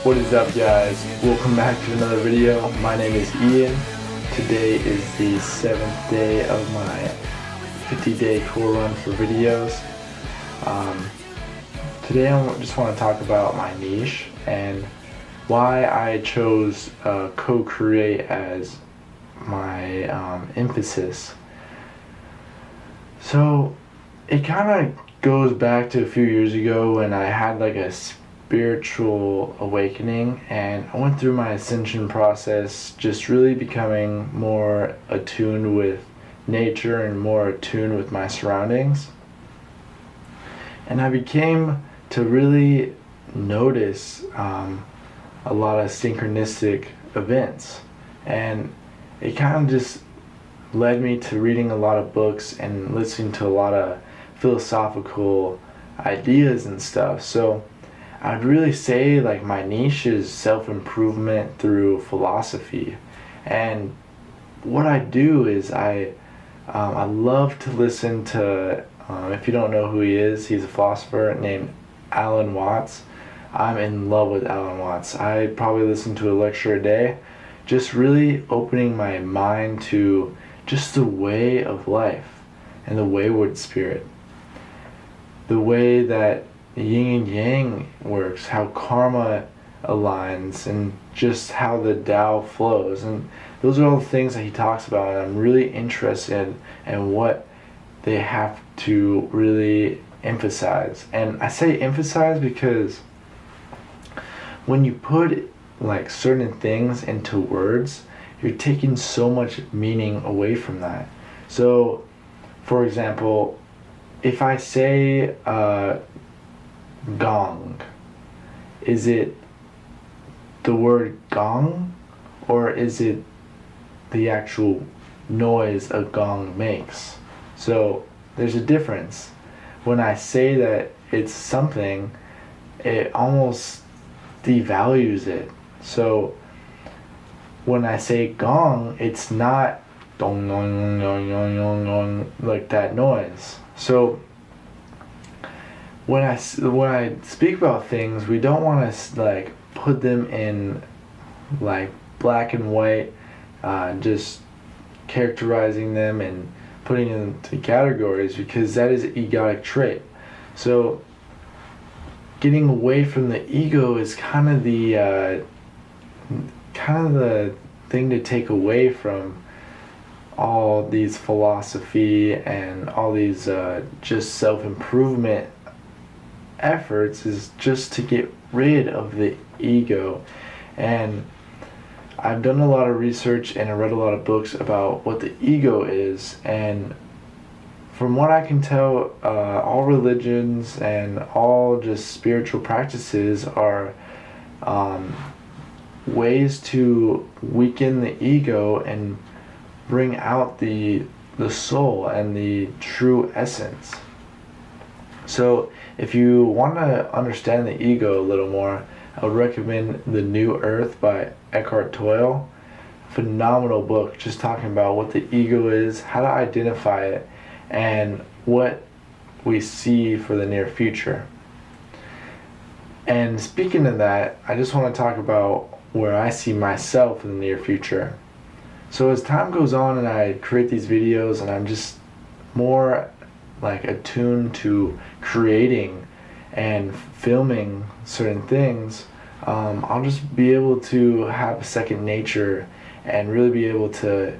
What is up, guys? Welcome back to another video. My name is Ian. Today is the 7th day of my 50-day cool run for videos. Today I just want to talk about my niche and why I chose co-create as my emphasis. So it kind of goes back to a few years ago when I had like a spiritual awakening, and I went through my ascension process, just really becoming more attuned with nature and more attuned with my surroundings. And I became to really notice a lot of synchronistic events, and it kind of just led me to reading a lot of books and listening to a lot of philosophical ideas and stuff. So I'd really say like my niche is self-improvement through philosophy. And what I do is I love to listen to, if you don't know who he is, he's a philosopher named Alan Watts. I'm in love with Alan Watts. I probably listen to a lecture a day, just really opening my mind to just the way of life and the wayward spirit. The way that yin and yang works, how karma aligns, and just how the Tao flows. And those are all the things that he talks about, and I'm really interested in what they have to really emphasize. And I say emphasize because when you put like certain things into words, you're taking so much meaning away from that. So, for example, if I say gong, is it the word gong, or is it the actual noise a gong makes? So there's a difference. When I say that it's something, it almost devalues it. So when I say gong, it's not dong dong dong dong dong dong like that noise. So when I speak about things, we don't want to like put them in like black and white, just characterizing them and putting them into categories, because that is an egotic trait. So getting away from the ego is kind of the thing to take away from all these philosophy and all these just self-improvement efforts, is just to get rid of the ego. And I've done a lot of research and I read a lot of books about what the ego is, and from what I can tell, all religions and all just spiritual practices are ways to weaken the ego and bring out the soul and the true essence. So if you want to understand the ego a little more, I would recommend The New Earth by Eckhart Tolle. Phenomenal book, just talking about what the ego is, how to identify it, and what we see for the near future. And speaking of that, I just want to talk about where I see myself in the near future. So as time goes on and I create these videos and I'm just more like attuned to creating and filming certain things, I'll just be able to have a second nature and really be able to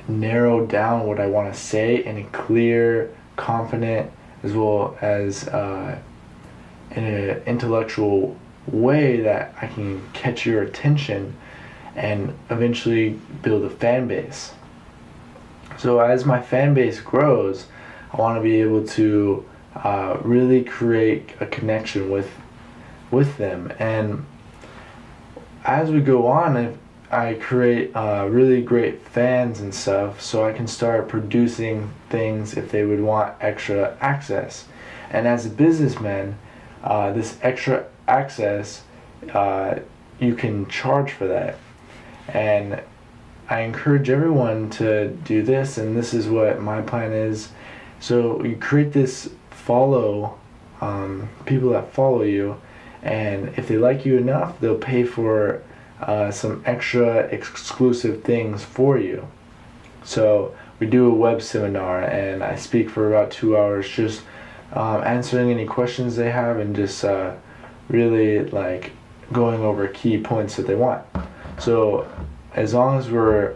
narrow down what I want to say in a clear, confident, as well as in an intellectual way that I can catch your attention and eventually build a fan base. So as my fan base grows, I want to be able to really create a connection with them. And as we go on, I create really great fans and stuff, so I can start producing things if they would want extra access. And as a businessman, this extra access, you can charge for that. And I encourage everyone to do this, and this is what my plan is. So you create this people that follow you, and if they like you enough, they'll pay for some extra exclusive things for you. So we do a web seminar, and I speak for about 2 hours, just answering any questions they have, and just really like going over key points that they want. So as long as we're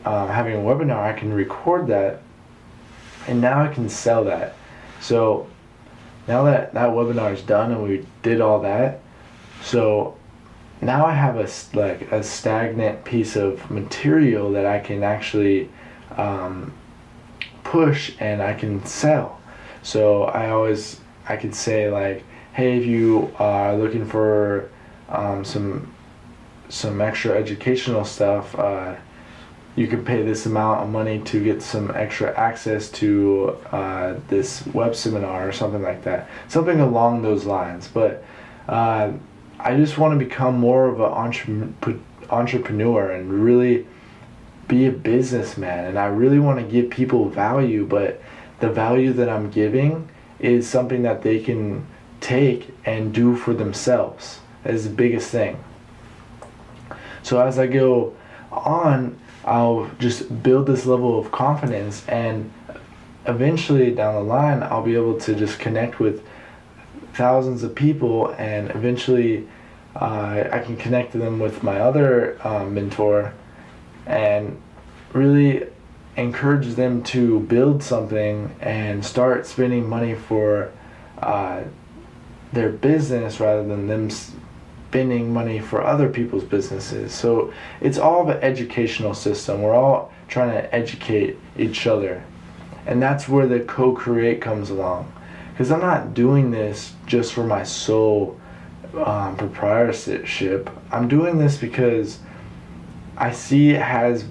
having a webinar, I can record that, and now I can sell that. So now that that webinar is done and we did all that, so now I have a stagnant piece of material that I can actually push and I can sell. So I could say like, hey, if you are looking for some extra educational stuff, you could pay this amount of money to get some extra access to this web seminar or something like that, something along those lines. But I just want to become more of an entrepreneur and really be a businessman, and I really want to give people value, but the value that I'm giving is something that they can take and do for themselves. That is the biggest thing. So as I go on, I'll just build this level of confidence, and eventually down the line I'll be able to just connect with thousands of people, and eventually I can connect them with my other mentor and really encourage them to build something and start spending money for their business rather than them spending money for other people's businesses. So it's all of an educational system. We're all trying to educate each other, and that's where the co-create comes along, because I'm not doing this just for my sole proprietorship. I'm doing this because I see it has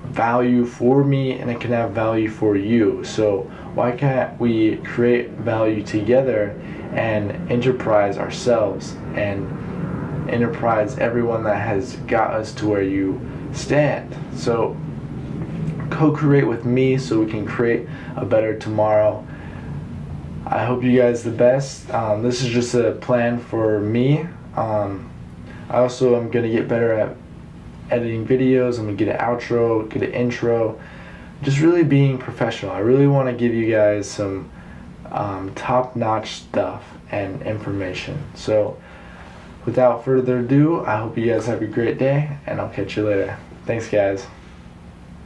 value for me, and it can have value for you. So why can't we create value together and enterprise ourselves and enterprise everyone that has got us to where you stand? So co-create with me so we can create a better tomorrow. I hope you guys the best. This is just a plan for me. I also am going to get better at editing videos. I'm going to get an outro, get an intro, just really being professional. I really want to give you guys some top-notch stuff and information. So without further ado, I hope you guys have a great day, and I'll catch you later. Thanks, guys.